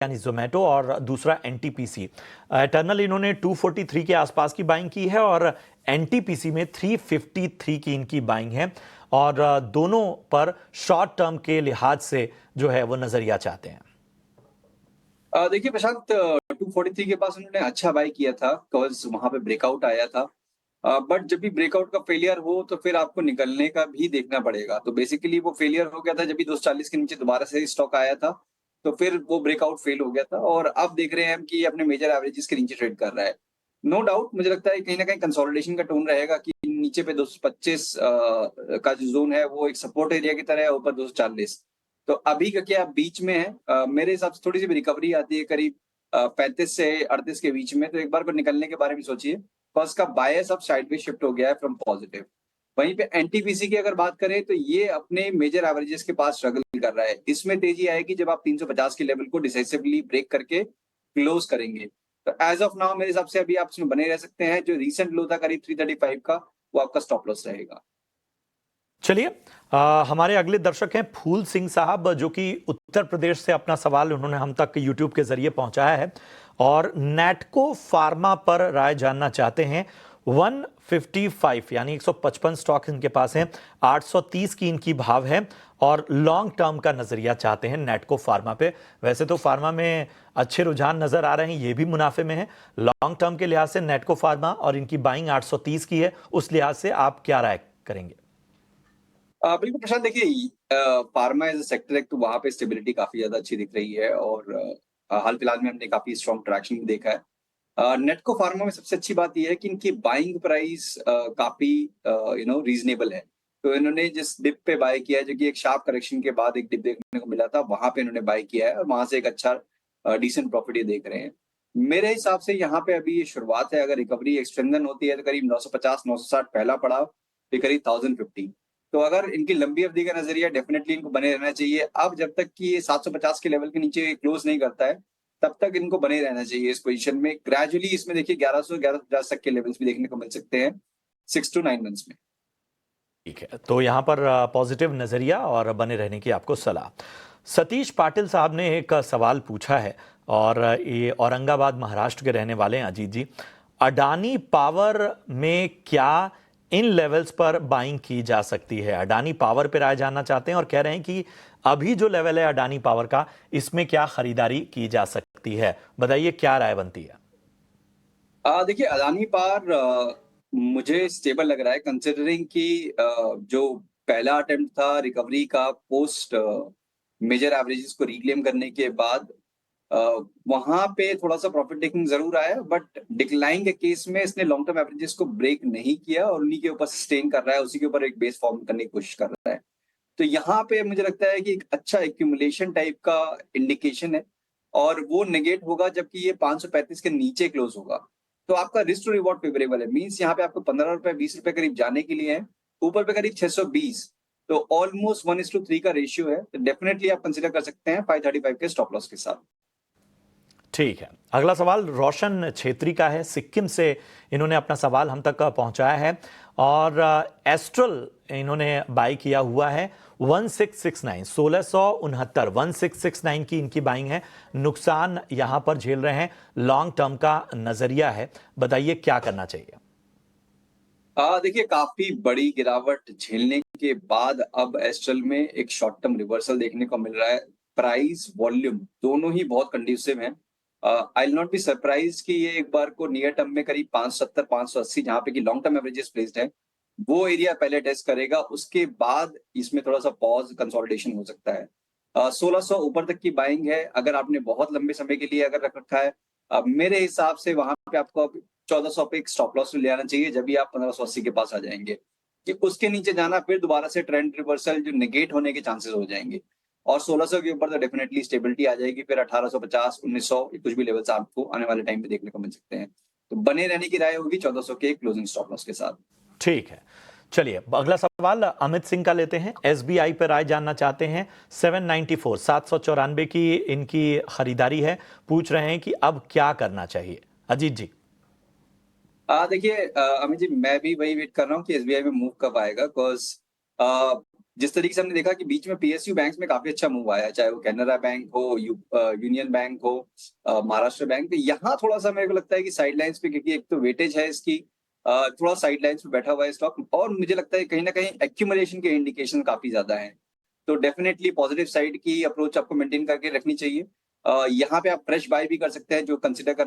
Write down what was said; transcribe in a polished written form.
यानी जोमेटो, और दूसरा एनटीपीसी। एटर्नल इन्होंने 243 के आसपास की बाइंग की है और एनटीपीसी में 353 की इनकी बाइंग है, और दोनों पर शॉर्ट टर्म के लिहाज से जो है वो नजरिया चाहते हैं। देखिए प्रशांत, 243 के पास उन्होंने अच्छा बाय किया था बिकॉज वहां पे ब्रेकआउट आया था। बट जब भी ब्रेकआउट का फेलियर हो तो फिर आपको निकलने का भी देखना पड़ेगा। तो बेसिकली वो फेलियर हो गया था जब भी 240 के नीचे दोबारा से स्टॉक आया था, तो फिर वो ब्रेकआउट फेल हो गया था और अब देख रहे हैं हम कि ये अपने मेजर एवरेजेस के नीचे ट्रेड कर रहा है। नो डाउट मुझे लगता है कहीं ना कहीं कंसोलिडेशन का टोन रहेगा कि नीचे पे 225 का जो जोन है वो एक सपोर्ट एरिया की तरह है, ऊपर 240। तो अभी का क्या बीच में है, मेरे हिसाब से थोड़ी सी भी रिकवरी आती है करीब 35 से 38 के बीच में, तो एक बार को निकलने के बारे में सोचिए। फर्स्ट का बायस अब साइडवेज शिफ्ट हो गया है फ्रॉम पॉजिटिव। वहीं पे एनटीपीसी की अगर बात करें तो ये अपने मेजर एवरेजेस के पास स्ट्रगल कर रहा है। इसमें तेजी आएगी जब आप 350 के लेवल को डिसाइसिवली ब्रेक करके क्लोज करेंगे। तो एज ऑफ नाउ मेरे हिसाब से अभी आप इसमें बने रह सकते हैं। जो रिसेंट लो था करीब 335 का, वो आपका स्टॉप लॉस रहेगा। चलिए, हमारे अगले दर्शक हैं फूल सिंह साहब, जो कि उत्तर प्रदेश से अपना सवाल उन्होंने हम तक यूट्यूब के जरिए पहुंचाया है और नैटको फार्मा पर राय जानना चाहते हैं। 155 यानी 155 स्टॉक इनके पास हैं, 830 की इनकी भाव है और लॉन्ग टर्म का नजरिया चाहते हैं नैटको फार्मा पे। वैसे तो फार्मा में अच्छे रुझान नजर आ रहे हैं, ये भी मुनाफे में है। लॉन्ग टर्म के लिहाज से नैटको फार्मा और इनकी बाइंग 830 की है, उस लिहाज से आप क्या राय करेंगे? बिल्कुल प्रशांत, देखिए फार्मा एज अ सेक्टर एक तो वहाँ पे स्टेबिलिटी काफी ज्यादा अच्छी दिख रही है और हाल फिलहाल में हमने काफी स्ट्रॉन्ग ट्रैक्शन भी देखा है। नेटको फार्मा में सबसे अच्छी बात यह है कि इनकी बाइंग प्राइस काफी रीजनेबल है। तो इन्होंने जिस डिप पे बाय किया है, जो कि एक शार्प करेक्शन के बाद एक डिप देखने को मिला था, वहां पे इन्होंने बाय किया है और वहां से एक अच्छा डिसेंट प्रॉफिट ये देख रहे हैं। मेरे हिसाब से यहाँ पे अभी ये शुरुआत है। अगर रिकवरी एक्सटेंशन होती है तो करीब 950 960 पहला पड़ाव, फिर करीब 1050। तो अगर इनकी लंबी अवधि का नजरिया, डेफिनेटली इनको बने रहना चाहिए। अब जब तक कि ये 750 के लेवल के नीचे क्लोज नहीं करता है, तब तक इनको बने रहना चाहिए इस पोजीशन में। ग्रेजुअली इसमें देखिए 1100 1150 तक के लेवल्स भी देखने को मिल सकते हैं 6 to 9 मंथ्स में। ठीक है, तो यहाँ पर पॉजिटिव नजरिया और बने रहने की आपको सलाह। सतीश पाटिल साहब ने एक सवाल पूछा है और ये औरंगाबाद महाराष्ट्र के रहने वाले हैं अजीत जी। अडानी पावर में क्या इन लेवल्स पर बाइंग की जा सकती है? अडानी पावर पर राय जानना चाहते हैं और कह रहे हैं कि अभी जो लेवल है अडानी पावर का, इसमें क्या खरीदारी की जा सकती है? बताइए क्या राय बनती है। देखिए अदानी पावर मुझे स्टेबल लग रहा है कंसिडरिंग कि जो पहला अटेम्प्ट था रिकवरी का पोस्ट मेजर एवरेजेस को रिक्लेम करने के बाद, वहां पे थोड़ा सा प्रॉफिट टेकिंग जरूर आया, बट डिक्लाइन के केस में इसने लॉन्ग टर्म एवरेजेस को ब्रेक नहीं किया और उन्हीं के ऊपर सस्टेन कर रहा है, उसी के ऊपर एक बेस फॉर्म करने की कोशिश कर रहा है। तो यहाँ पे मुझे लगता है कि एक अच्छा एक्यूमुलेशन टाइप का इंडिकेशन है और वो नेगेट होगा जबकि ये 535 के नीचे क्लोज होगा। तो आपका रिस्क टू रिवॉर्ड फेवरेबल है। मीन्स यहाँ पे आपको 15 रुपए 20 रुपए करीब जाने के लिए है, ऊपर पे करीब 620। तो ऑलमोस्ट 1:3 का रेशियो है। तो डेफिनेटली आप कंसिडर कर सकते हैं 535 के स्टॉप लॉस के साथ। ठीक है, अगला सवाल रोशन छेत्री का है, सिक्किम से इन्होंने अपना सवाल हम तक पहुंचाया है और एस्ट्रल इन्होंने बाई किया हुआ है 1669 1669 की इनकी बाइंग है। नुकसान यहां पर झेल रहे हैं, लॉन्ग टर्म का नजरिया है, बताइए क्या करना चाहिए? देखिए काफी बड़ी गिरावट झेलने के बाद अब एस्ट्रल में एक शॉर्ट टर्म रिवर्सल देखने को मिल रहा है। प्राइस वॉल्यूम दोनों ही बहुत कंड्यूसिव हैं। I will not be surprise कि ये एक बार को नियर टर्म में करीब 570 580 जहां पे कि लॉन्ग टर्म एवरेजेस प्लेस्ड है, वो एरिया पहले टेस्ट करेगा। उसके बाद इसमें थोड़ा सा पॉज कंसोलिडेशन हो सकता है। 1600 ऊपर तक की बाइंग है अगर आपने बहुत लंबे समय के लिए अगर रख रखा है। मेरे हिसाब से वहां पे आपको 1400 पे एक स्टॉप लॉस ले आना चाहिए जब भी आप 1580 के पास आ जाएंगे। कि उसके नीचे जाना फिर दोबारा से ट्रेंड रिवर्सल जो नेगेट होने के चांसेस हो जाएंगे। और 1600 के ऊपर तो डेफिनेटली स्टेबिलिटी आ जाएगी। फिर 1850 1900 कुछ भी लेवल्स आपको आने वाले टाइम पे देखने को मिल सकते हैं। तो बने रहने की राय होगी 1400 के क्लोजिंग स्टॉप लॉस के साथ। ठीक है, चलिए अगला सवाल अमित सिंह का लेते हैं। एसबीआई पर राय जानना चाहते हैं। 794 794 की इनकी खरीदारी है, पूछ रहे हैं कि अब क्या करना चाहिए? अजीत जी। देखिए अमित जी, मैं भी वही वेट कर रहा हूँ कि एसबीआई में मूव कब आएगा। बिकॉज जिस तरीके से हमने देखा कि बीच में पीएसयू बैंक्स में काफी अच्छा मूव आया, चाहे वो कैनरा बैंक हो, यूनियन बैंक हो, महाराष्ट्र बैंक, यहाँ थोड़ा सा मेरे को लगता है कि साइडलाइंस पे, क्योंकि एक तो वेटेज है इसकी, थोड़ा साइडलाइंस पे बैठा हुआ है स्टॉक, और मुझे लगता है कहीं ना कहीं एक्यूमुलेशन के इंडिकेशन काफी ज्यादा हैं। तो डेफिनेटली पॉजिटिव साइड की अप्रोच आपको मेंटेन करके रखनी चाहिए। यहाँ पे आप फ्रेश बाय भी कर सकते हैं, जो कंसिडर कर